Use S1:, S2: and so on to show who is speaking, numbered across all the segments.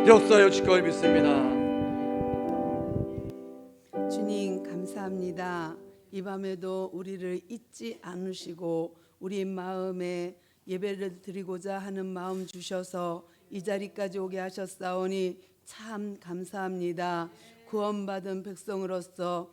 S1: 역사여 주시고 믿습니다.
S2: 주님 감사합니다. 이 밤에도 우리를 잊지 않으시고 우리 마음에 예배를 드리고자 하는 마음 주셔서 이 자리까지 오게 하셨사오니 참 감사합니다. 구원받은 백성으로서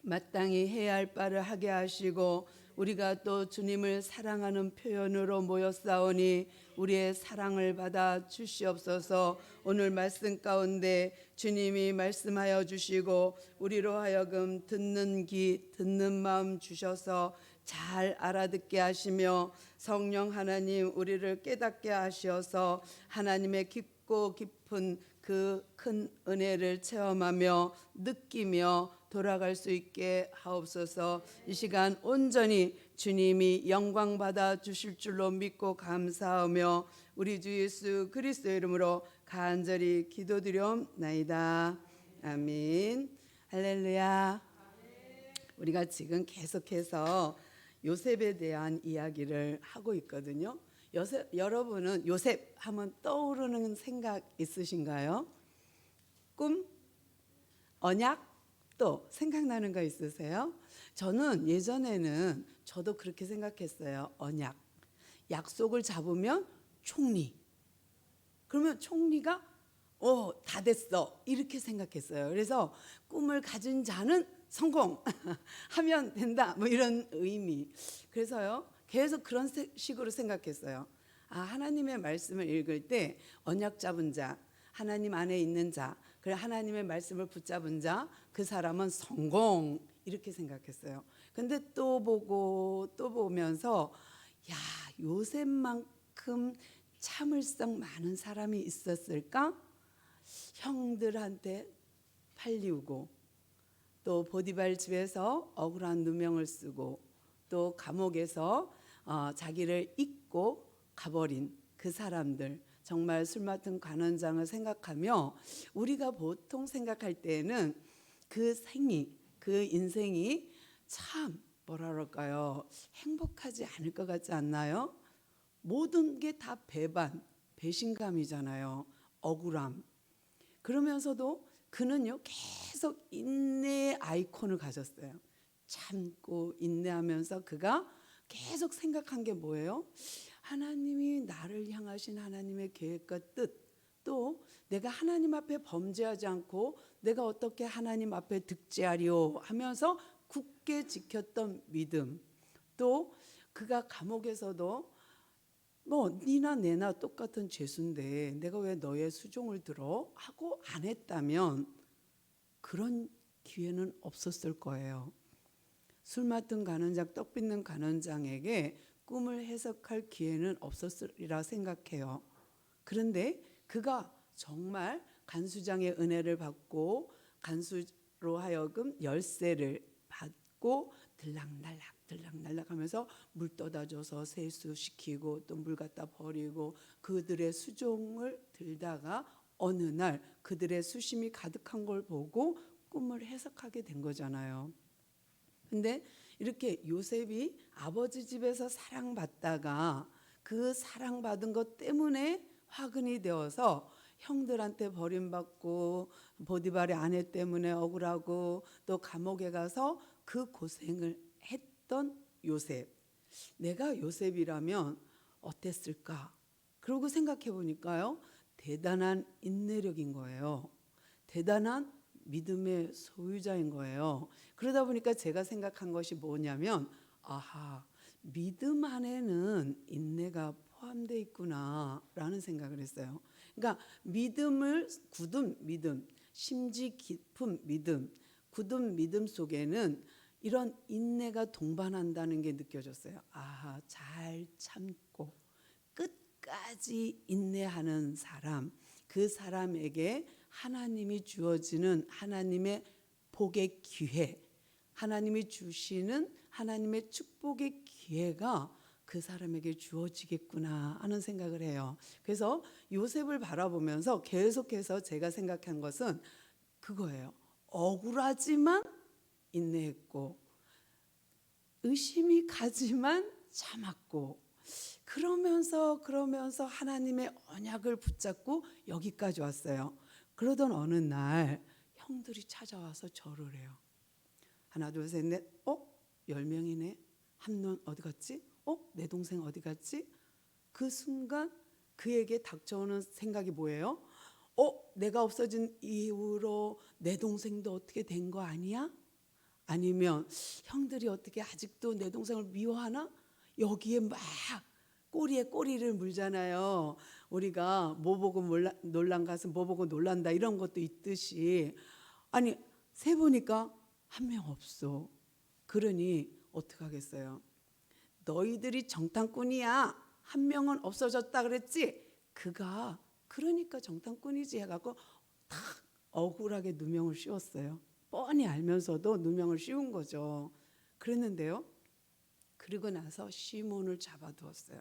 S2: 마땅히 해야 할 바를 하게 하시고 우리가 또 주님을 사랑하는 표현으로 모였사오니 우리의 사랑을 받아 주시옵소서. 오늘 말씀 가운데 주님이 말씀하여 주시고 우리로 하여금 듣는 귀 듣는 마음 주셔서 잘 알아듣게 하시며 성령 하나님 우리를 깨닫게 하셔서 하나님의 깊고 깊은 그 큰 은혜를 체험하며 느끼며 돌아갈 수 있게 하옵소서. 이 시간 온전히 주님이 영광 받아 주실 줄로 믿고 감사하며 우리 주 예수 그리스도의 이름으로 간절히 기도드리옵나이다. 아멘. 할렐루야. 우리가 지금 계속해서 요셉에 대한 이야기를 하고 있거든요. 여러분은 요셉 하면 떠오르는 생각 있으신가요? 꿈? 언약? 또 생각나는 거 있으세요? 저는 예전에는 저도 그렇게 생각했어요. 언약. 약속을 잡으면 총리. 그러면 총리가 다 됐어. 이렇게 생각했어요. 그래서 꿈을 가진 자는 성공하면 된다. 뭐 이런 의미. 그래서요. 계속 그런 식으로 생각했어요. 하나님의 말씀을 읽을 때 언약 잡은 자, 하나님 안에 있는 자, 그래 하나님의 말씀을 붙잡은 자, 그 사람은 성공 이렇게 생각했어요. 근데 또 보고 또 보면서 야, 요셉만큼 참을성 많은 사람이 있었을까? 형들한테 팔리우고 또 보디발 집에서 억울한 누명을 쓰고 또 감옥에서 자기를 잊고 가버린 그 사람들, 정말 술 맡은 관원장을 생각하며 우리가 보통 생각할 때는 그 인생이 참 뭐라 그럴까요? 행복하지 않을 것 같지 않나요? 모든 게 다 배신감이잖아요. 억울함. 그러면서도 그는요 계속 인내의 아이콘을 가졌어요. 참고 인내하면서 그가 계속 생각한 게 뭐예요? 하나님이 나를 향하신 하나님의 계획과 뜻, 또 내가 하나님 앞에 범죄하지 않고 내가 어떻게 하나님 앞에 득죄하리오 하면서 굳게 지켰던 믿음, 또 그가 감옥에서도 뭐 니나 내나 똑같은 죄수인데 내가 왜 너의 수종을 들어 하고 안 했다면 그런 기회는 없었을 거예요. 술 맡은 간원장, 떡 빚는 간원장에게 꿈을 해석할 기회는 없었으리라 생각해요. 그런데 그가 정말 간수장의 은혜를 받고 간수로 하여금 열쇠를 받고 들락날락 하면서 물 떠다 줘서 세수시키고 또 물 갖다 버리고 그들의 수종을 들다가 어느 날 그들의 수심이 가득한 걸 보고 꿈을 해석하게 된 거잖아요. 근데 이렇게 요셉이 아버지 집에서 사랑받다가 그 사랑받은 것 때문에 화근이 되어서 형들한테 버림받고 보디발의 아내 때문에 억울하고 또 감옥에 가서 그 고생을 했던 요셉. 내가 요셉이라면 어땠을까? 그러고 생각해 보니까요. 대단한 인내력인 거예요. 대단한 믿음의 소유자인 거예요. 그러다 보니까 제가 생각한 것이 뭐냐면 믿음 안에는 인내가 포함되어 있구나라는 생각을 했어요. 그러니까 굳은 믿음, 심지 깊은 믿음, 굳은 믿음 속에는 이런 인내가 동반한다는 게 느껴졌어요. 잘 참고 끝까지 인내하는 사람, 그 사람에게 하나님이 주어지는 하나님의 복의 기회, 하나님이 주시는 하나님의 축복의 기회가 그 사람에게 주어지겠구나 하는 생각을 해요. 그래서 요셉을 바라보면서 계속해서 제가 생각한 것은 그거예요. 억울하지만 인내했고 의심이 가지만 참았고 그러면서 하나님의 언약을 붙잡고 여기까지 왔어요. 그러던 어느 날 형들이 찾아와서 절을 해요. 하나 둘 셋 넷, 10명이네. 한 명 어디 갔지? 내 동생 어디 갔지? 그 순간 그에게 닥쳐오는 생각이 뭐예요? 내가 없어진 이후로 내 동생도 어떻게 된 거 아니야? 아니면 형들이 어떻게 아직도 내 동생을 미워하나? 여기에 막 꼬리에 꼬리를 물잖아요. 우리가 뭐 보고 놀란 가슴 뭐 보고 놀란다 이런 것도 있듯이, 아니 세 보니까 한 명 없어. 그러니 어떻게 하겠어요? 너희들이 정탐꾼이야. 한 명은 없어졌다 그랬지? 그가 그러니까 정탐꾼이지 해갖고 탁 억울하게 누명을 씌웠어요. 뻔히 알면서도 누명을 씌운 거죠. 그랬는데요. 그리고 나서 시몬을 잡아두었어요.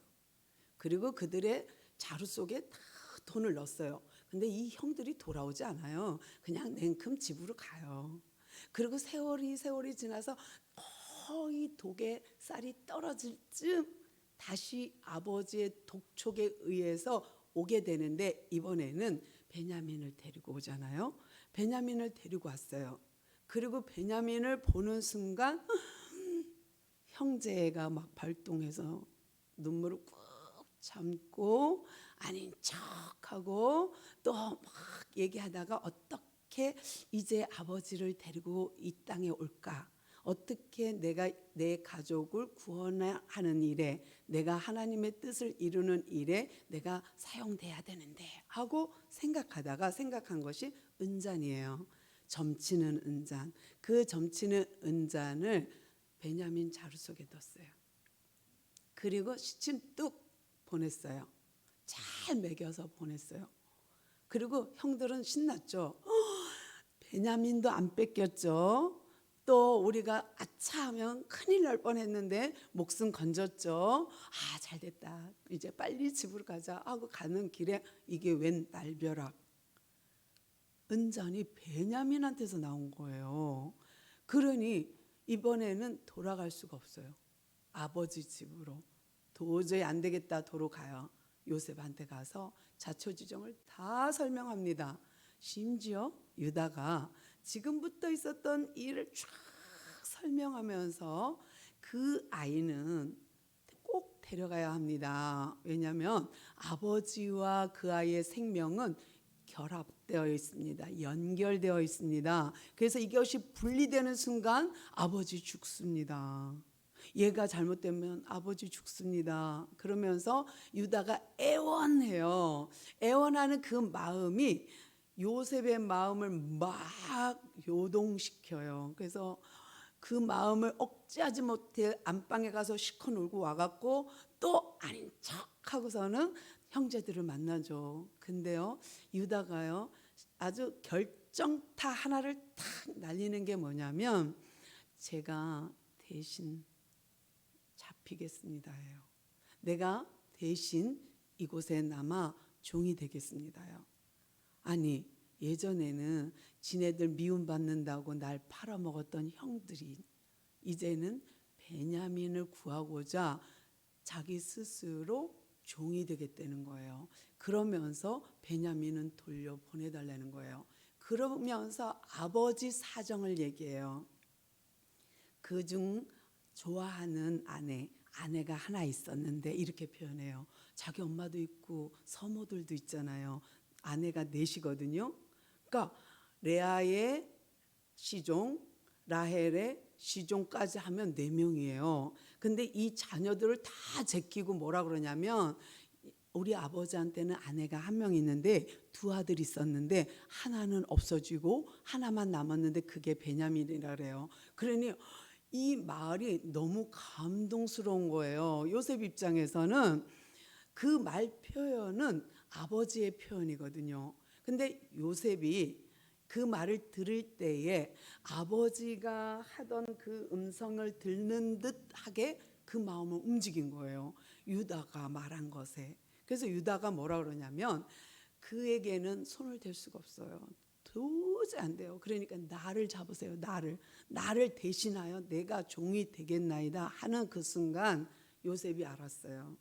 S2: 그리고 그들의 자루 속에 다 돈을 넣었어요. 근데 이 형들이 돌아오지 않아요. 그냥 냉큼 집으로 가요. 그리고 세월이 지나서 거의 독에 쌀이 떨어질 쯤 다시 아버지의 독촉에 의해서 오게 되는데, 이번에는 베냐민을 데리고 오잖아요. 베냐민을 데리고 왔어요. 그리고 베냐민을 보는 순간 형제가 막 발동해서 눈물을 꾹 참고 아닌 척하고 또 막 얘기하다가 어떻게 이제 아버지를 데리고 이 땅에 올까? 어떻게 내가 내 가족을 구원하는 일에, 내가 하나님의 뜻을 이루는 일에 내가 사용돼야 되는데 하고 생각하다가 생각한 것이 은잔이에요. 점치는 은잔. 그 점치는 은잔을 베냐민 자루 속에 뒀어요. 그리고 시침 뚝 보냈어요. 잘 먹여서 보냈어요. 그리고 형들은 신났죠. 베냐민도 안 뺏겼죠. 또 우리가 아차 하면 큰일 날 뻔했는데 목숨 건졌죠. 잘됐다. 이제 빨리 집으로 가자 하고 가는 길에 이게 웬 날벼락. 은잔이 베냐민한테서 나온 거예요. 그러니 이번에는 돌아갈 수가 없어요. 아버지 집으로. 도저히 안 되겠다 도로 가요. 요셉한테 가서 자초지종을 다 설명합니다. 심지어 유다가 지금부터 있었던 일을 쫙 설명하면서 그 아이는 꼭 데려가야 합니다. 왜냐하면 아버지와 그 아이의 생명은 결합되어 있습니다. 연결되어 있습니다. 그래서 이것이 분리되는 순간 아버지 죽습니다. 얘가 잘못되면 아버지 죽습니다. 그러면서 유다가 애원해요. 애원하는 그 마음이 요셉의 마음을 막 요동시켜요. 그래서 그 마음을 억제하지 못해 안방에 가서 시커 놀고 와갖고 또 아닌 척하고서는 형제들을 만나죠. 근데요, 유다가요 아주 결정타 하나를 탁 날리는 게 뭐냐면, 제가 대신 잡히겠습니다예요. 내가 대신 이곳에 남아 종이 되겠습니다요. 아니, 예전에는 지네들 미움받는다고 날 팔아먹었던 형들이 이제는 베냐민을 구하고자 자기 스스로 종이 되겠다는 거예요. 그러면서 베냐민은 돌려보내달라는 거예요. 그러면서 아버지 사정을 얘기해요. 그중 좋아하는 아내가 하나 있었는데 이렇게 표현해요. 자기 엄마도 있고 서모들도 있잖아요. 아내가 넷이거든요. 그러니까 레아의 시종, 라헬의 시종까지 하면 4명이에요. 근데 이 자녀들을 다 제끼고 뭐라 그러냐면, 우리 아버지한테는 아내가 1명 있는데 2 아들이 있었는데 하나는 없어지고 하나만 남았는데 그게 베냐민이라 그래요. 그러니 이 말이 너무 감동스러운 거예요. 요셉 입장에서는 그 말 표현은 아버지의 표현이거든요. 근데 요셉이 그 말을 들을 때에 아버지가 하던 그 음성을 듣는 듯하게 그 마음을 움직인 거예요. 유다가 말한 것에. 그래서 유다가 뭐라 그러냐면, 그에게는 손을 댈 수가 없어요. 도저히 안 돼요. 그러니까 나를 잡으세요. 나를 대신하여 내가 종이 되겠나이다 하는 그 순간 요셉이 알았어요.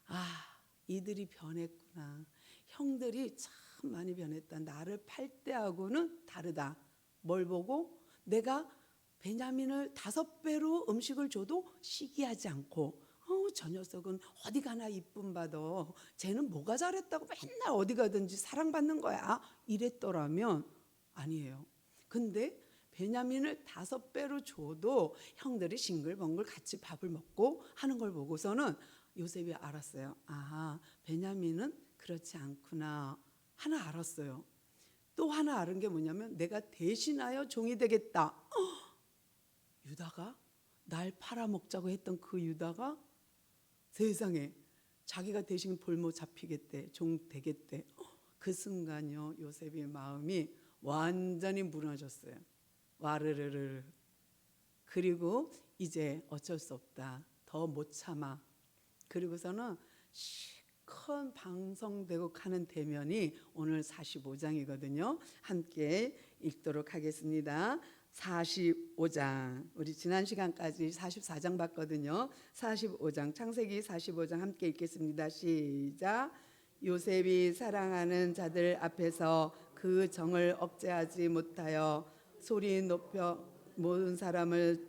S2: 아, 이들이 변했구나. 형들이 참 많이 변했다. 나를 팔 때하고는 다르다. 뭘 보고? 내가 베냐민을 5배로 음식을 줘도 시기하지 않고, 저 녀석은 어디 가나 이쁨 받아. 쟤는 뭐가 잘했다고 맨날 어디 가든지 사랑받는 거야. 이랬더라면 아니에요. 근데 베냐민을 5배로 줘도 형들이 싱글벙글 같이 밥을 먹고 하는 걸 보고서는 요셉이 알았어요. 아, 베냐민은 그렇지 않구나. 하나 알았어요. 또 하나 알은 게 뭐냐면 내가 대신하여 종이 되겠다. 유다가 날 팔아먹자고 했던 그 유다가 세상에 자기가 대신 볼모 잡히겠대. 종 되겠대. 그 순간요 요셉의 마음이 완전히 무너졌어요. 와르르르. 그리고 이제 어쩔 수 없다. 더 못 참아. 그리고서는 시큰 방송되고 가는 대면이 오늘 45장이거든요. 함께 읽도록 하겠습니다. 45장. 우리 지난 시간까지 44장 봤거든요. 45장 창세기 45장 함께 읽겠습니다. 시작. 요셉이 사랑하는 자들 앞에서 그 정을 억제하지 못하여 소리 높여 모든 사람을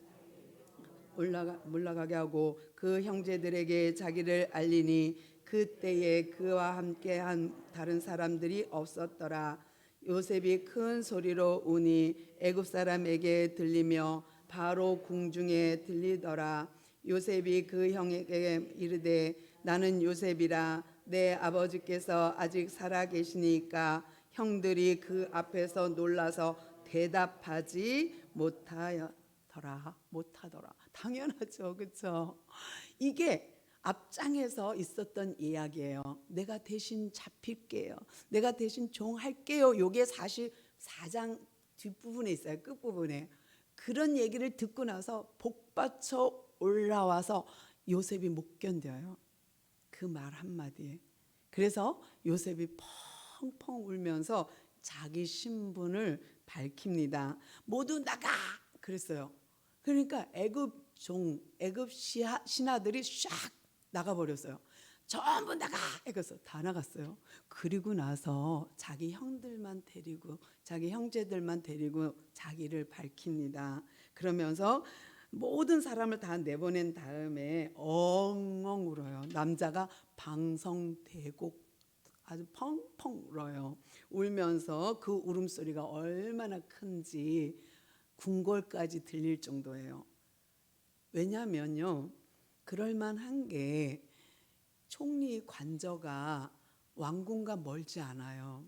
S2: 올라가게 하고 그 형제들에게 자기를 알리니 그때에 그와 함께한 다른 사람들이 없었더라. 요셉이 큰 소리로 우니 애굽 사람에게 들리며 바로 궁중에 들리더라. 요셉이 그 형에게 이르되 나는 요셉이라. 내 아버지께서 아직 살아 계시니까. 형들이 그 앞에서 놀라서 대답하지 못하더라. 당연하죠, 그렇죠? 이게 앞장에서 있었던 이야기예요. 내가 대신 잡힐게요. 내가 대신 종할게요. 이게 44장 뒷부분에 있어요. 끝부분에. 그런 얘기를 듣고 나서 복받쳐 올라와서 요셉이 못 견뎌요. 그 말 한마디에. 그래서 요셉이 펑펑 울면서 자기 신분을 밝힙니다. 모두 나가! 그랬어요. 그러니까 애굽 신하들이 샥 나가버렸어요. 전부 나가! 이래서 다 나갔어요. 그리고 나서 자기 형제들만 데리고 자기를 밝힙니다. 그러면서 모든 사람을 다 내보낸 다음에 엉엉 울어요. 남자가 방성대곡 아주 펑펑 울어요. 울면서 그 울음소리가 얼마나 큰지 궁궐까지 들릴 정도예요. 왜냐면요, 그럴만한 게 총리 관저가 왕궁과 멀지 않아요.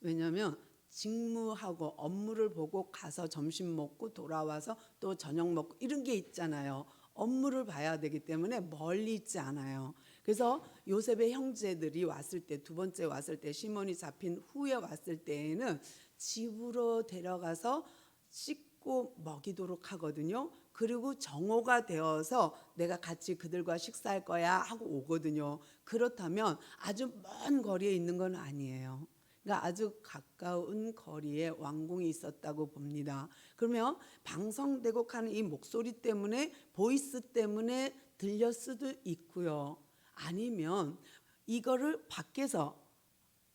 S2: 왜냐면 직무하고 업무를 보고 가서 점심 먹고 돌아와서 또 저녁 먹고 이런 게 있잖아요. 업무를 봐야 되기 때문에 멀리 있지 않아요. 그래서 요셉의 형제들이 왔을 때, 두 번째 왔을 때, 시몬이 잡힌 후에 왔을 때에는 집으로 데려가서 씻고 먹이도록 하거든요. 그리고 정오가 되어서 내가 같이 그들과 식사할 거야 하고 오거든요. 그렇다면 아주 먼 거리에 있는 건 아니에요. 그러니까 아주 가까운 거리에 왕궁이 있었다고 봅니다. 그러면 방성대곡 하는 이 목소리 때문에, 보이스 때문에 들렸을 수도 있고요. 아니면 이거를 밖에서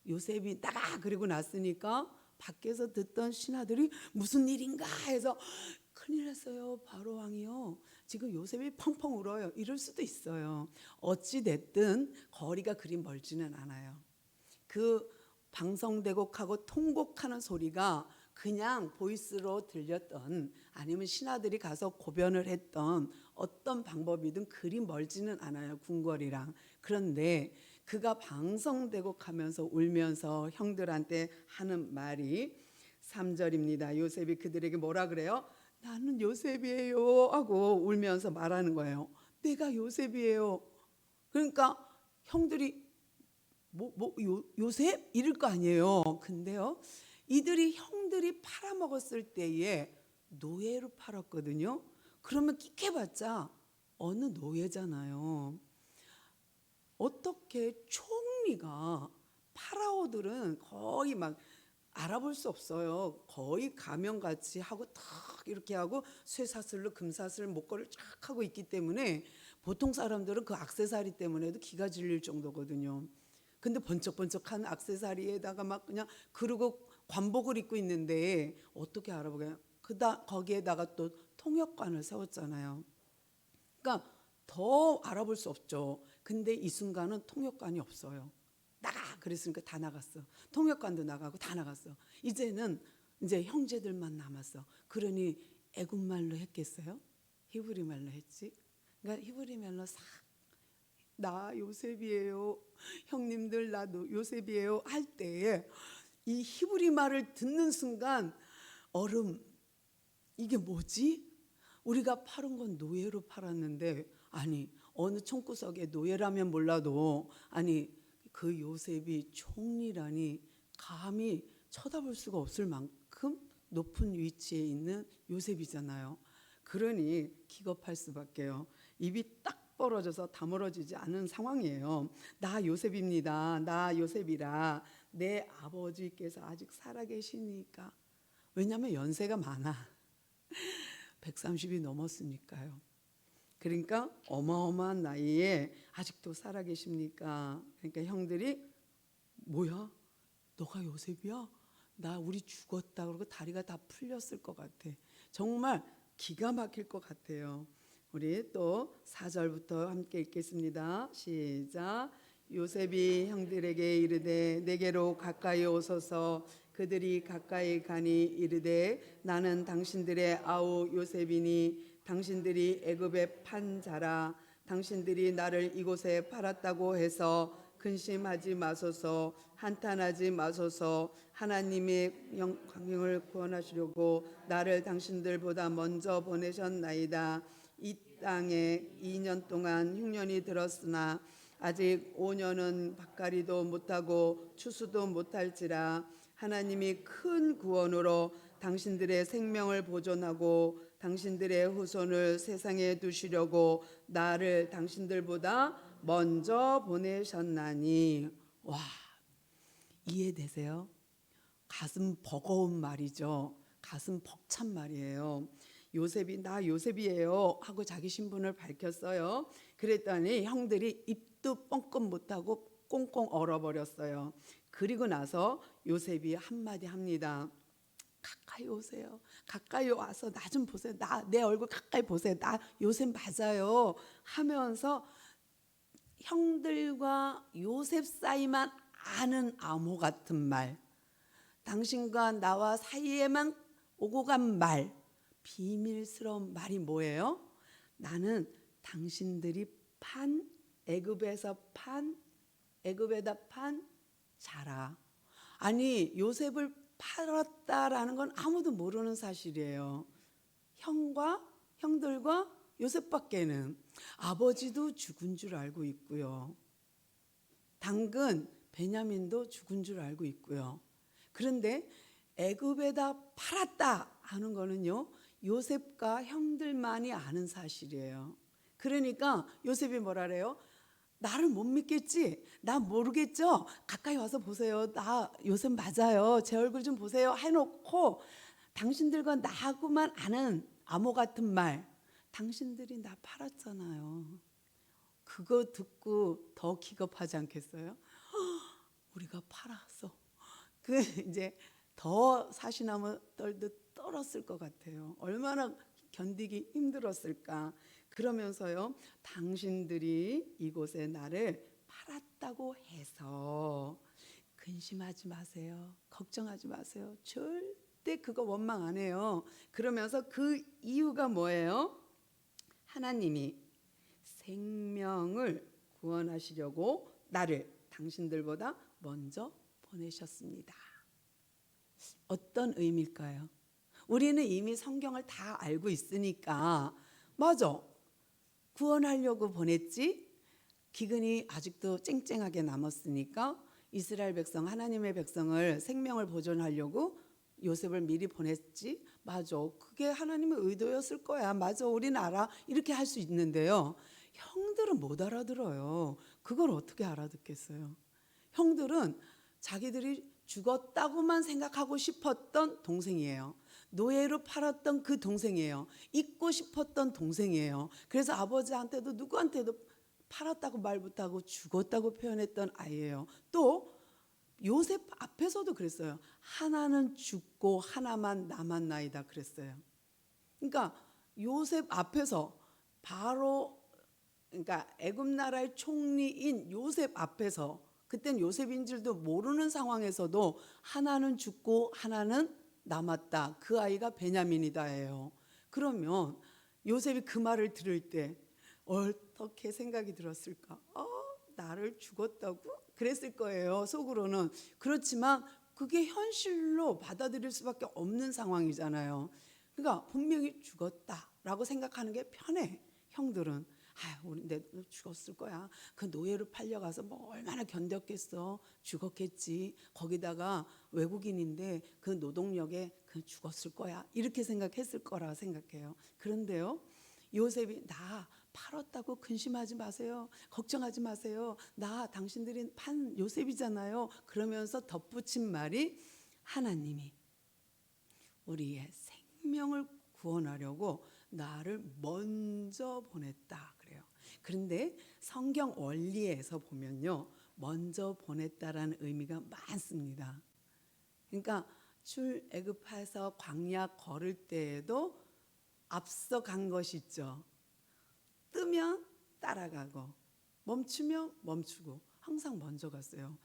S2: 요셉이 나가 그리고 났으니까 밖에서 듣던 신하들이 무슨 일인가 해서 큰일 났어요. 바로 왕이요. 지금 요셉이 펑펑 울어요. 이럴 수도 있어요. 어찌 됐든 거리가 그리 멀지는 않아요. 그 방성대곡하고 통곡하는 소리가 그냥 보이스로 들렸던, 아니면 신하들이 가서 고변을 했던 어떤 방법이든 그리 멀지는 않아요. 궁궐이랑. 그런데 그가 방성대곡하면서 울면서 형들한테 하는 말이 3절입니다. 요셉이 그들에게 뭐라 그래요? 나는 요셉이에요 하고 울면서 말하는 거예요. 내가 요셉이에요. 그러니까 형들이 요셉? 이럴 거 아니에요. 근데요, 이들이 형들이 팔아먹었을 때에 노예로 팔았거든요. 그러면 끽해봤자 어느 노예잖아요. 어떻게 총리가, 파라오들은 거의 막 알아볼 수 없어요. 거의 가면같이 하고 탁 이렇게 하고 쇠사슬로 금사슬 목걸이를 쫙 하고 있기 때문에 보통 사람들은 그 액세서리 때문에도 기가 질릴 정도거든요. 근데 번쩍번쩍한 액세서리에다가 막 그냥 그러고 관복을 입고 있는데 어떻게 알아보게요? 거기에다가 또 통역관을 세웠잖아요. 그러니까 더 알아볼 수 없죠. 근데 이 순간은 통역관이 없어요. 나가 그랬으니까 다 나갔어. 통역관도 나가고 다 나갔어. 이제는 이제 형제들만 남았어. 그러니 애굽 말로 했겠어요? 히브리 말로 했지. 그러니까 히브리 말로 싹 나 요셉이에요. 형님들 나도 요셉이에요 할 때에 이 히브리 말을 듣는 순간 얼음 이게 뭐지? 우리가 팔은 건 노예로 팔았는데 아니 어느 총구석에 노예라면 몰라도 아니 그 요셉이 총리라니 감히 쳐다볼 수가 없을 만큼 높은 위치에 있는 요셉이잖아요. 그러니 기겁할 수밖에요. 입이 딱 벌어져서 다물어지지 않은 상황이에요. 나 요셉입니다. 나 요셉이라 내 아버지께서 아직 살아계시니까. 왜냐하면 연세가 많아. 130이 넘었으니까요. 그러니까 어마어마한 나이에 아직도 살아계십니까? 그러니까 형들이 뭐야? 너가 요셉이야? 나 우리 죽었다 그러고 다리가 다 풀렸을 것 같아. 정말 기가 막힐 것 같아요. 우리 또 4절부터 함께 읽겠습니다. 시작. 요셉이 형들에게 이르되 내게로 가까이 오소서. 그들이 가까이 가니 이르되 나는 당신들의 아우 요셉이니 당신들이 애굽에 판 자라. 당신들이 나를 이곳에 팔았다고 해서 근심하지 마소서. 한탄하지 마소서. 하나님의 광명을 구원하시려고 나를 당신들보다 먼저 보내셨나이다. 이 땅에 2년 동안 흉년이 들었으나 아직 5년은 밭갈이도 못하고 추수도 못할지라. 하나님이 큰 구원으로 당신들의 생명을 보존하고 당신들의 후손을 세상에 두시려고 나를 당신들보다 먼저 보내셨나니. 와, 이해되세요? 가슴 버거운 말이죠. 가슴 벅찬 말이에요. 요셉이 나 요셉이에요 하고 자기 신분을 밝혔어요. 그랬더니 형들이 입도 뻥끗 못하고 꽁꽁 얼어버렸어요. 그리고 나서 요셉이 한마디 합니다. 가까이 오세요. 가까이 와서 나 좀 보세요. 내 얼굴 가까이 보세요. 나 요셉 맞아요 하면서 형들과 요셉 사이만 아는 암호 같은 말, 당신과 나와 사이에만 오고 간 말, 비밀스러운 말이 뭐예요? 나는 당신들이 판 애굽에다 판 자라. 아니 요셉을 팔았다라는 건 아무도 모르는 사실이에요. 형들과 요셉밖에는. 아버지도 죽은 줄 알고 있고요. 당근 베냐민도 죽은 줄 알고 있고요. 그런데 애굽에다 팔았다 하는 거는요, 요셉과 형들만이 아는 사실이에요. 그러니까 요셉이 뭐라 그래요? 나를 못 믿겠지? 나 모르겠죠? 가까이 와서 보세요. 나 요셉 맞아요. 제 얼굴 좀 보세요. 해놓고 당신들과 나하고만 아는 암호 같은 말, 당신들이 나 팔았잖아요. 그거 듣고 더 기겁하지 않겠어요? 우리가 팔았어. 그 이제 더 사시나무 떨듯 떨었을 것 같아요. 얼마나 견디기 힘들었을까. 그러면서요, 당신들이 이곳에 나를 팔았다고 해서 근심하지 마세요. 걱정하지 마세요. 절대 그거 원망 안 해요. 그러면서 그 이유가 뭐예요? 하나님이 생명을 구원하시려고 나를 당신들보다 먼저 보내셨습니다. 어떤 의미일까요? 우리는 이미 성경을 다 알고 있으니까 맞아. 구원하려고 보냈지. 기근이 아직도 쨍쨍하게 남았으니까 이스라엘 백성, 하나님의 백성을 생명을 보존하려고 요셉을 미리 보냈지. 맞아. 그게 하나님의 의도였을 거야. 맞아. 우리는 알아. 이렇게 할 수 있는데요. 형들은 못 알아들어요. 그걸 어떻게 알아듣겠어요? 형들은 자기들이 죽었다고만 생각하고 싶었던 동생이에요. 노예로 팔았던 그 동생이에요. 잊고 싶었던 동생이에요. 그래서 아버지한테도 누구한테도 팔았다고 말 못하고 죽었다고 표현했던 아이예요. 또 요셉 앞에서도 그랬어요. 하나는 죽고 하나만 남았나이다 그랬어요. 그러니까 요셉 앞에서 바로 그러니까 애굽 나라의 총리인 요셉 앞에서 그땐 요셉인 줄도 모르는 상황에서도 하나는 죽고 하나는 남았다. 그 아이가 베냐민이다예요. 그러면 요셉이 그 말을 들을 때 어떻게 생각이 들었을까? 나를 죽었다고? 그랬을 거예요. 속으로는. 그렇지만 그게 현실로 받아들일 수밖에 없는 상황이잖아요. 그러니까 분명히 죽었다라고 생각하는 게 편해. 형들은 우리 내 죽었을 거야. 그 노예로 팔려가서 뭐 얼마나 견뎠겠어. 죽었겠지. 거기다가 외국인인데 그 노동력에 그 죽었을 거야. 이렇게 생각했을 거라 생각해요. 그런데요, 요셉이 나 팔았다고 근심하지 마세요. 걱정하지 마세요. 나 당신들이 판 요셉이잖아요. 그러면서 덧붙인 말이 하나님이 우리의 생명을 구원하려고 나를 먼저 보냈다 그래요. 그런데 성경 원리에서 보면요, 먼저 보냈다라는 의미가 많습니다. 그러니까 출애굽해서 광야 걸을 때에도 앞서 간 것이 있죠. 뜨면 따라가고 멈추면 멈추고 항상 먼저 갔어요.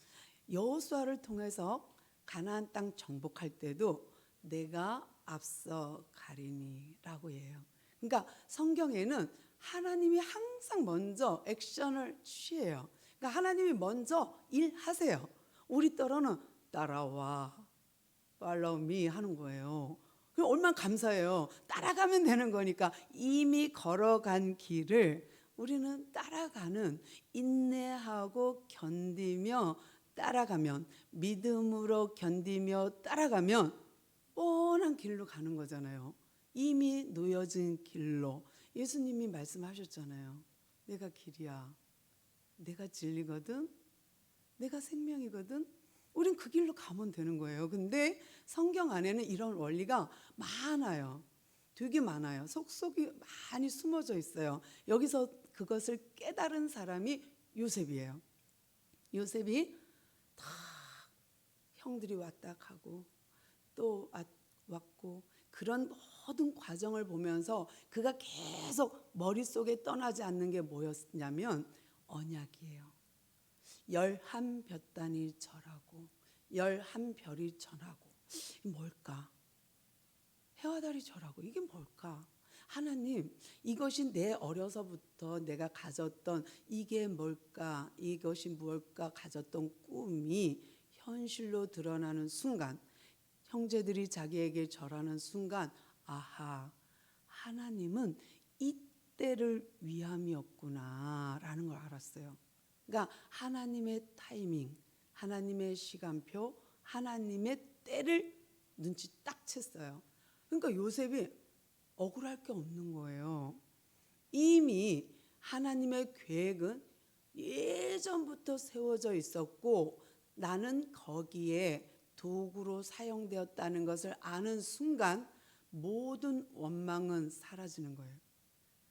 S2: 여호수아를 통해서 가나안 땅 정복할 때도 내가 앞서 가리니라고 해요. 그러니까 성경에는 하나님이 항상 먼저 액션을 취해요. 그러니까 하나님이 먼저 일하세요. 우리 떨어는 따라와, follow me 하는 거예요. 얼마나 감사해요. 따라가면 되는 거니까. 이미 걸어간 길을 우리는 따라가는, 인내하고 견디며 따라가면, 믿음으로 견디며 따라가면 뻔한 길로 가는 거잖아요. 이미 놓여진 길로. 예수님이 말씀하셨잖아요. 내가 길이야. 내가 진리거든. 내가 생명이거든. 우린 그 길로 가면 되는 거예요. 근데 성경 안에는 이런 원리가 많아요. 되게 많아요. 속속이 많이 숨어져 있어요. 여기서 그것을 깨달은 사람이 요셉이에요. 요셉이 다 형들이 왔다 가고 또 왔고 그런 모든 과정을 보면서 그가 계속 머릿속에 떠나지 않는 게 뭐였냐면 언약이에요. 11볕단이 절하고 11별이 절하고 이게 뭘까? 해와 달이 절하고 이게 뭘까? 하나님, 이것이 내 어려서부터 내가 가졌던 이게 뭘까? 이것이 무엇일까? 가졌던 꿈이 현실로 드러나는 순간, 형제들이 자기에게 절하는 순간, 아하, 하나님은 이때를 위함이었구나라는 걸 알았어요. 그러니까 하나님의 타이밍, 하나님의 시간표, 하나님의 때를 눈치 딱 챘어요. 그러니까 요셉이 억울할 게 없는 거예요. 이미 하나님의 계획은 예전부터 세워져 있었고 나는 거기에 도구로 사용되었다는 것을 아는 순간 모든 원망은 사라지는 거예요.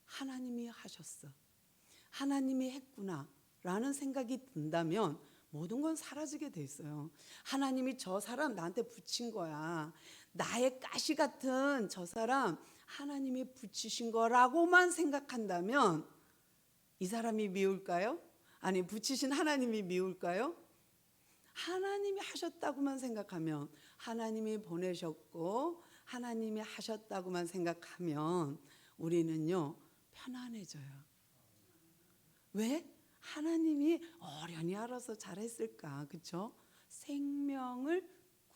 S2: 하나님이 하셨어. 하나님이 했구나. 라는 생각이 든다면 모든 건 사라지게 돼 있어요. 하나님이 저 사람 나한테 붙인 거야. 나의 가시 같은 저 사람 하나님이 붙이신 거라고만 생각한다면 이 사람이 미울까요? 아니 붙이신 하나님이 미울까요? 하나님이 하셨다고만 생각하면 하나님이 보내셨고 하나님이 하셨다고만 생각하면 우리는요 편안해져요. 왜? 하나님이 어련히 알아서 잘했을까? 그렇죠? 생명을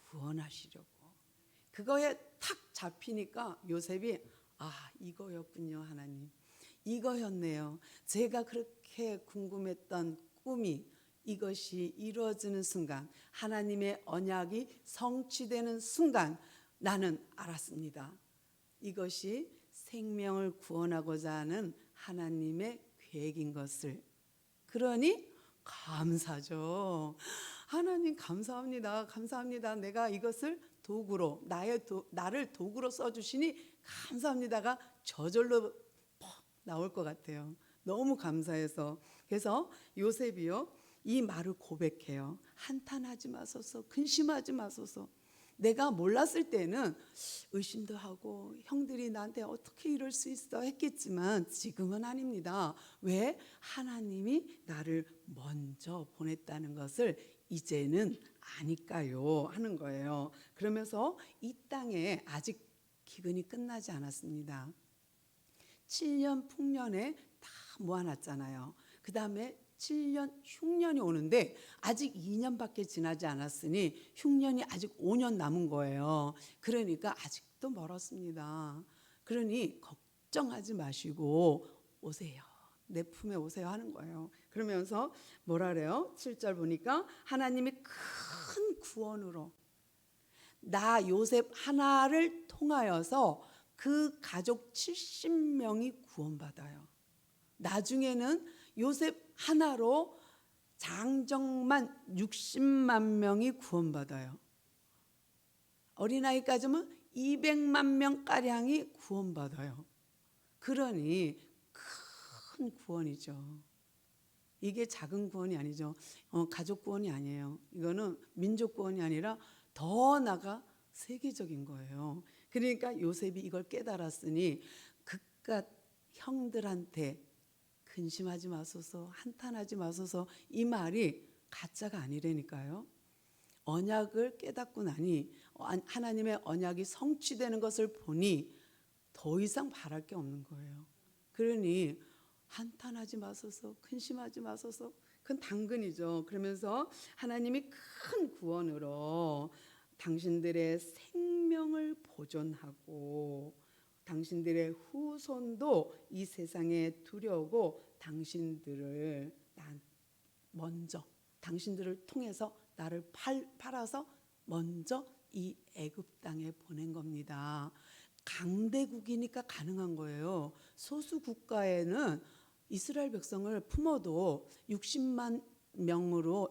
S2: 구원하시려고. 그거에 탁 잡히니까 요셉이 이거였군요 하나님. 이거였네요. 제가 그렇게 궁금했던 꿈이 이것이 이루어지는 순간 하나님의 언약이 성취되는 순간 나는 알았습니다. 이것이 생명을 구원하고자 하는 하나님의 계획인 것을. 그러니 감사죠. 하나님 감사합니다. 감사합니다. 내가 이것을 도구로 나를 도구로 써주시니 감사합니다가 저절로 퍽 나올 것 같아요. 너무 감사해서. 그래서 요셉이요 이 말을 고백해요. 한탄하지 마소서, 근심하지 마소서. 내가 몰랐을 때는 의심도 하고 형들이 나한테 어떻게 이럴 수 있어 했겠지만 지금은 아닙니다. 왜? 하나님이 나를 먼저 보냈다는 것을 이제는 아니까요 하는 거예요. 그러면서 이 땅에 아직 기근이 끝나지 않았습니다. 7년 풍년에 다 모아놨잖아요. 그 다음에 7년 흉년이 오는데 아직 2년밖에 지나지 않았으니 흉년이 아직 5년 남은 거예요. 그러니까 아직도 멀었습니다. 그러니 걱정하지 마시고 오세요. 내 품에 오세요 하는 거예요. 그러면서 뭐라 그래요? 7절 보니까 하나님이 큰 구원으로 나 요셉 하나를 통하여서 그 가족 70명이 구원받아요. 나중에는 요셉 하나로 장정만 60만 명이 구원받아요. 어린아이까지는 200만 명가량이 구원받아요. 그러니 큰 구원이죠. 이게 작은 구원이 아니죠. 가족 구원이 아니에요. 이거는 민족 구원이 아니라 더 나아가 세계적인 거예요. 그러니까 요셉이 이걸 깨달았으니 그깟 형들한테 근심하지 마소서, 한탄하지 마소서 이 말이 가짜가 아니라니까요. 언약을 깨닫고 나니 하나님의 언약이 성취되는 것을 보니 더 이상 바랄 게 없는 거예요. 그러니 한탄하지 마소서, 근심하지 마소서. 그건 당근이죠. 그러면서 하나님이 큰 구원으로 당신들의 생명을 보존하고 당신들의 후손도 이 세상에 두려우고 당신들을 먼저 당신들을 통해서 나를 팔아서 먼저 이 애굽 땅에 보낸 겁니다. 강대국이니까 가능한 거예요. 소수 국가에는 이스라엘 백성을 품어도 60만 명으로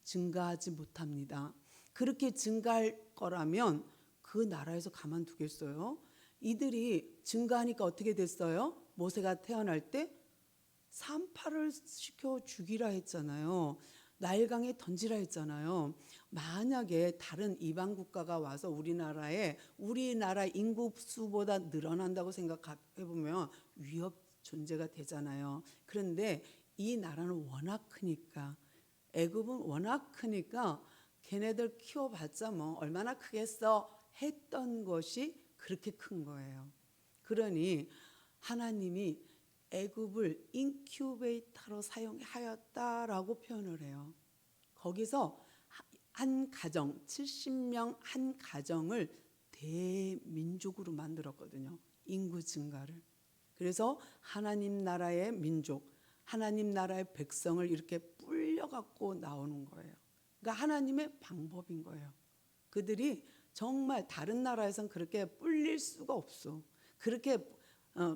S2: 증가하지 못합니다. 그렇게 증가할 거라면 그 나라에서 가만두겠어요? 이들이 증가하니까 어떻게 됐어요? 모세가 태어날 때 산파를 시켜 죽이라 했잖아요. 나일강에 던지라 했잖아요. 만약에 다른 이방 국가가 와서 우리나라 인구 수보다 늘어난다고 생각해보면 위협 존재가 되잖아요. 그런데 이 나라는 워낙 크니까 애굽은 워낙 크니까 걔네들 키워봤자 뭐 얼마나 크겠어 했던 것이 그렇게 큰 거예요. 그러니 하나님이 애굽을 인큐베이터로 사용하였다라고 표현을 해요. 거기서 한 가정, 70명 한 가정을 대민족으로 만들었거든요. 인구 증가를. 그래서 하나님 나라의 민족, 하나님 나라의 백성을 이렇게 불려갖고 나오는 거예요. 그러니까 하나님의 방법인 거예요. 그들이 정말 다른 나라에선 그렇게 뿔릴 수가 없어. 그렇게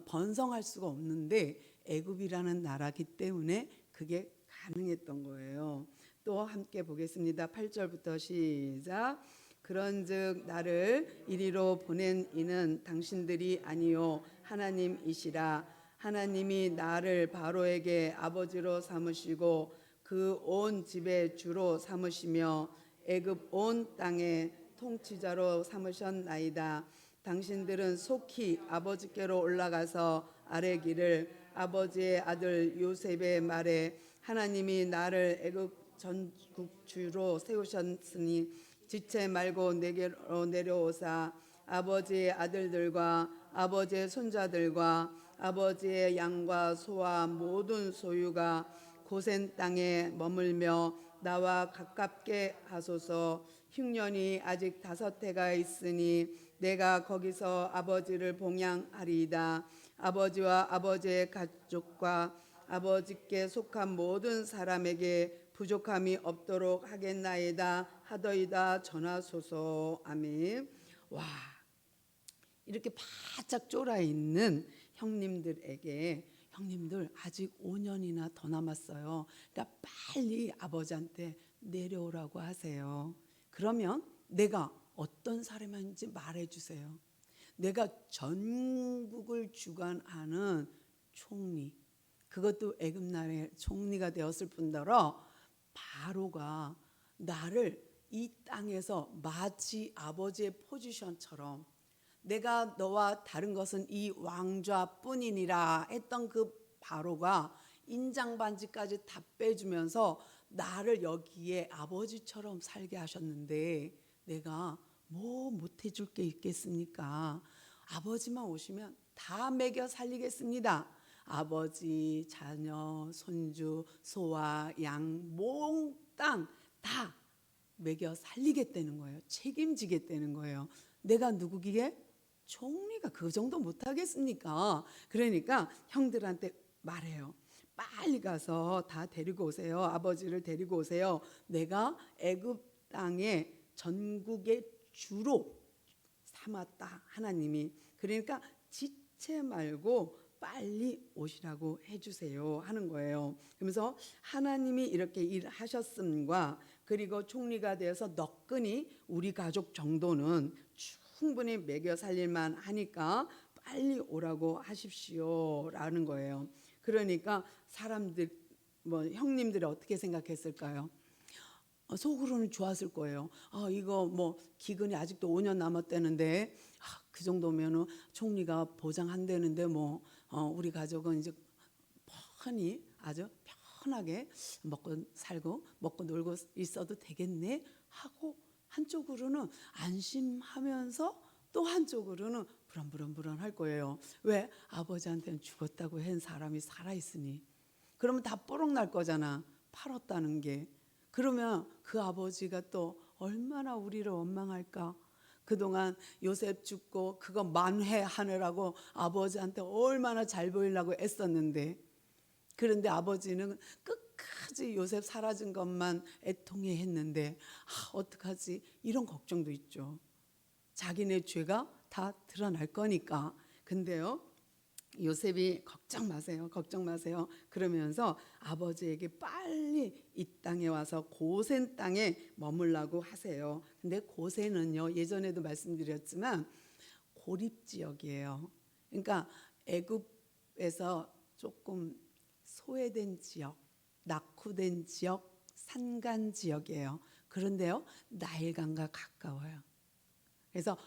S2: 번성할 수가 없는데 애굽이라는 나라기 때문에 그게 가능했던 거예요. 또 함께 보겠습니다. 8절부터 시작. 그런즉 나를 이리로 보낸 이는 당신들이 아니요 하나님이시라. 하나님이 나를 바로에게 아버지로 삼으시고 그 온 집의 주로 삼으시며 애굽 온 땅의 통치자로 삼으셨나이다. 당신들은 속히 아버지께로 올라가서 아뢰기를 아버지의 아들 요셉의 말에 하나님이 나를 애굽 전국 주로 세우셨으니 지체 말고 내게로 내려오사 아버지의 아들들과 아버지의 손자들과 아버지의 양과 소와 모든 소유가 고센 땅에 머물며 나와 가깝게 하소서. 흉년이 아직 5해가 있으니 내가 거기서 아버지를 봉양하리이다. 아버지와 아버지의 가족과 아버지께 속한 모든 사람에게 부족함이 없도록 하겠나이다 하더이다 전하소서. 아멘. 와, 이렇게 바짝 쫄아 있는 형님들에게 형님들 아직 5년이나 더 남았어요. 그러니까 빨리 아버지한테 내려오라고 하세요. 그러면 내가 어떤 사람인지 말해주세요. 내가 전국을 주관하는 총리, 그것도 애굽 나라의 총리가 되었을 뿐더러 바로가 나를 이 땅에서 마치 아버지의 포지션처럼 내가 너와 다른 것은 이 왕좌뿐이니라 했던 그 바로가 인장 반지까지 다 빼주면서 나를 여기에 아버지처럼 살게 하셨는데 내가 뭐 못해줄 게 있겠습니까? 아버지만 오시면 다 먹여 살리겠습니다. 아버지, 자녀, 손주, 소와 양, 몽땅 다 먹여 살리겠다는 거예요. 책임지겠다는 거예요. 내가 누구기에? 총리가 그 정도 못하겠습니까? 그러니까 형들한테 말해요. 빨리 가서 다 데리고 오세요. 아버지를 데리고 오세요. 내가 애굽 땅에 전국의 주로 삼았다, 하나님이. 그러니까 지체 말고 빨리 오시라고 해주세요 하는 거예요. 그러면서 하나님이 이렇게 일하셨음과 그리고 총리가 되어서 너끈히 우리 가족 정도는 충분히 먹여 살릴만 하니까 빨리 오라고 하십시오라는 거예요. 그러니까 사람들, 형님들이 어떻게 생각했을까요? 속으로는 좋았을 거예요. 이거 기근이 아직도 5년 남았다는데 그 정도면은 총리가 보장한다는데 우리 가족은 이제 편히 아주 편하게 먹고 살고 먹고 놀고 있어도 되겠네 하고 한쪽으로는 안심하면서 또 한쪽으로는 불안할 거예요. 왜? 아버지한테는 죽었다고 한 사람이 살아있으니. 그러면 다 뽀록 날 거잖아. 팔았다는 게. 그러면 그 아버지가 또 얼마나 우리를 원망할까. 그동안 요셉 죽고 그거 만회하느라고 아버지한테 얼마나 잘 보이려고 애썼는데, 그런데 아버지는 끝까지 요셉 사라진 것만 애통해 했는데 어떡하지? 이런 걱정도 있죠. 자기네 죄가 다 드러날 거니까. 근데요, 요셉이 걱정 마세요 그러면서 아버지에게 빨리 이 땅에 와서 고센 땅에 머물라고 하세요. 근데 고센은요, 예전에도 말씀드렸지만 고립지역이에요. 그러니까 애굽에서 조금 소외된 지역, 낙후된 지역, 산간 지역이에요. 그런데요, 나일강과 가까워요. 그래서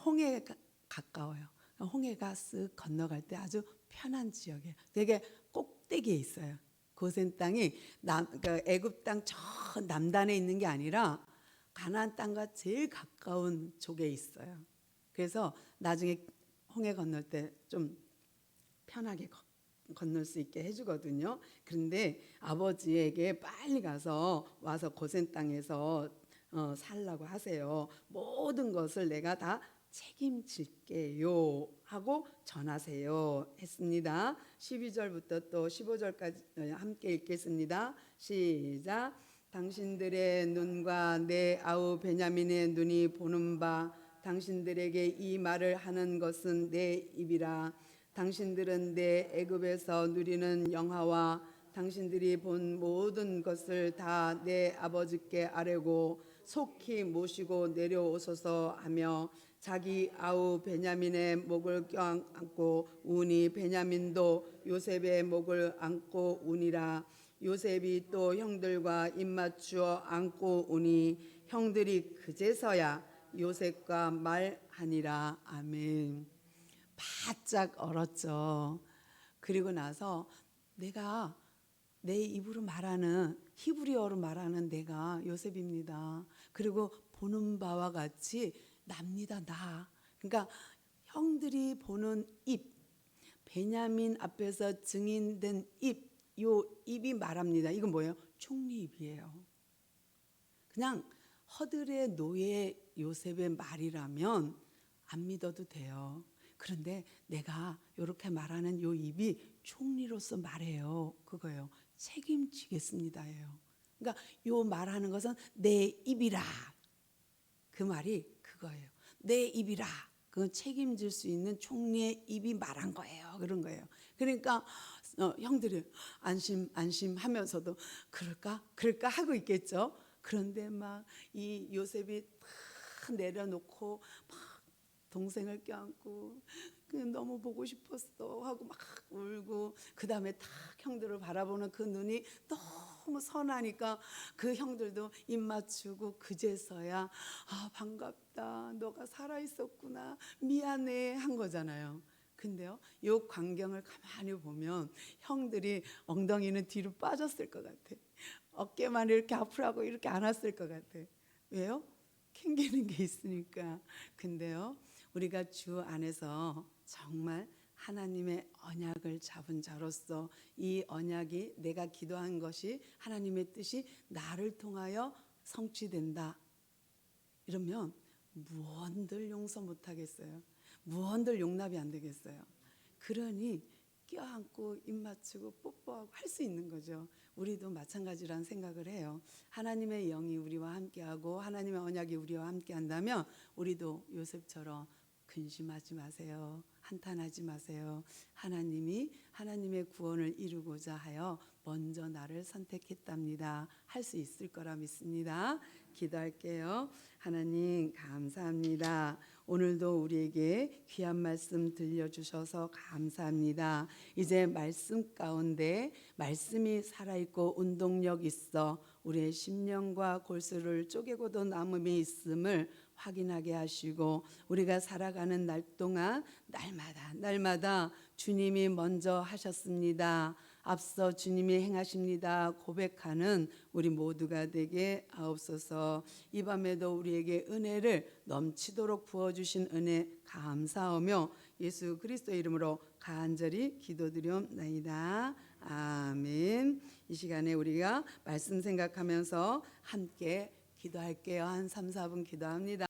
S2: 홍해에 가까워요. 홍해가 쓱 건너갈 때 아주 편한 지역이에요. 되게 꼭대기에 있어요. 고센 땅이 그러니까 애굽 땅 저 남단에 있는 게 아니라 가나안 땅과 제일 가까운 쪽에 있어요. 그래서 나중에 홍해 건널 때 좀 편하게 건널 수 있게 해주거든요. 그런데 아버지에게 빨리 와서 고센 땅에서 살라고 하세요. 모든 것을 내가 다 책임질게요 하고 전하세요 했습니다. 12절부터 또 15절까지 함께 읽겠습니다. 시작. 당신들의 눈과 내 아우 베냐민의 눈이 보는 바 당신들에게 이 말을 하는 것은 내 입이라. 당신들은 내 애굽에서 누리는 영화와 당신들이 본 모든 것을 다 내 아버지께 아뢰고 속히 모시고 내려오소서 하며 자기 아우 베냐민의 목을 껴안고 우니 베냐민도 요셉의 목을 안고 우니라. 요셉이 또 형들과 입맞추어 안고 우니 형들이 그제서야 요셉과 말하니라. 아멘. 바짝 얼었죠. 그리고 나서 내가 내 입으로 말하는 히브리어로 말하는 내가 요셉입니다. 그리고 보는 바와 같이 납니다. 나. 그러니까 형들이 보는 입, 베냐민 앞에서 증인된 입, 요 입이 말합니다. 이건 뭐예요? 총리 입이에요. 그냥 허들의 노예 요셉의 말이라면 안 믿어도 돼요. 그런데 내가 이렇게 말하는 요 입이 총리로서 말해요. 그거예요. 책임지겠습니다예요. 그러니까 요 말하는 것은 내 입이라. 그 말이 그거예요. 내 입이라. 그건 책임질 수 있는 총리의 입이 말한 거예요. 그런 거예요. 그러니까 형들이 안심하면서도 그럴까 하고 있겠죠. 그런데 막 이 요셉이 다 내려놓고 막 동생을 껴안고 너무 보고 싶었어 하고 막 울고, 그 다음에 딱 형들을 바라보는 그 눈이 너무 선하니까 그 형들도 입 맞추고 그제서야 반갑다, 너가 살아있었구나, 미안해 한 거잖아요. 근데요, 이 광경을 가만히 보면 형들이 엉덩이는 뒤로 빠졌을 것 같아. 어깨만 이렇게 앞으로 하고 이렇게 안았을 것 같아. 왜요? 캥기는 게 있으니까. 근데요, 우리가 주 안에서 정말 하나님의 언약을 잡은 자로서 이 언약이, 내가 기도한 것이 하나님의 뜻이 나를 통하여 성취된다, 이러면 무언들 용서 못하겠어요. 무언들 용납이 안 되겠어요. 그러니 껴안고 입 맞추고 뽀뽀하고 할 수 있는 거죠. 우리도 마찬가지라는 생각을 해요. 하나님의 영이 우리와 함께하고 하나님의 언약이 우리와 함께한다면 우리도 요셉처럼 근심하지 마세요. 한탄하지 마세요. 하나님이 하나님의 구원을 이루고자 하여 먼저 나를 선택했답니다. 할 수 있을 거라 믿습니다. 기도할게요. 하나님 감사합니다. 오늘도 우리에게 귀한 말씀 들려주셔서 감사합니다. 이제 말씀 가운데 말씀이 살아있고 운동력 있어 우리의 심령과 골수를 쪼개고도 남음이 있음을 확인하게 하시고, 우리가 살아가는 날 동안 날마다 주님이 먼저 하셨습니다, 앞서 주님이 행하십니다 고백하는 우리 모두가 되게 하옵소서. 이 밤에도 우리에게 은혜를 넘치도록 부어주신 은혜 감사하며 예수 그리스도의 이름으로 간절히 기도드리옵나이다. 아멘. 이 시간에 우리가 말씀 생각하면서 함께 기도할게요. 한 3, 4분 기도합니다.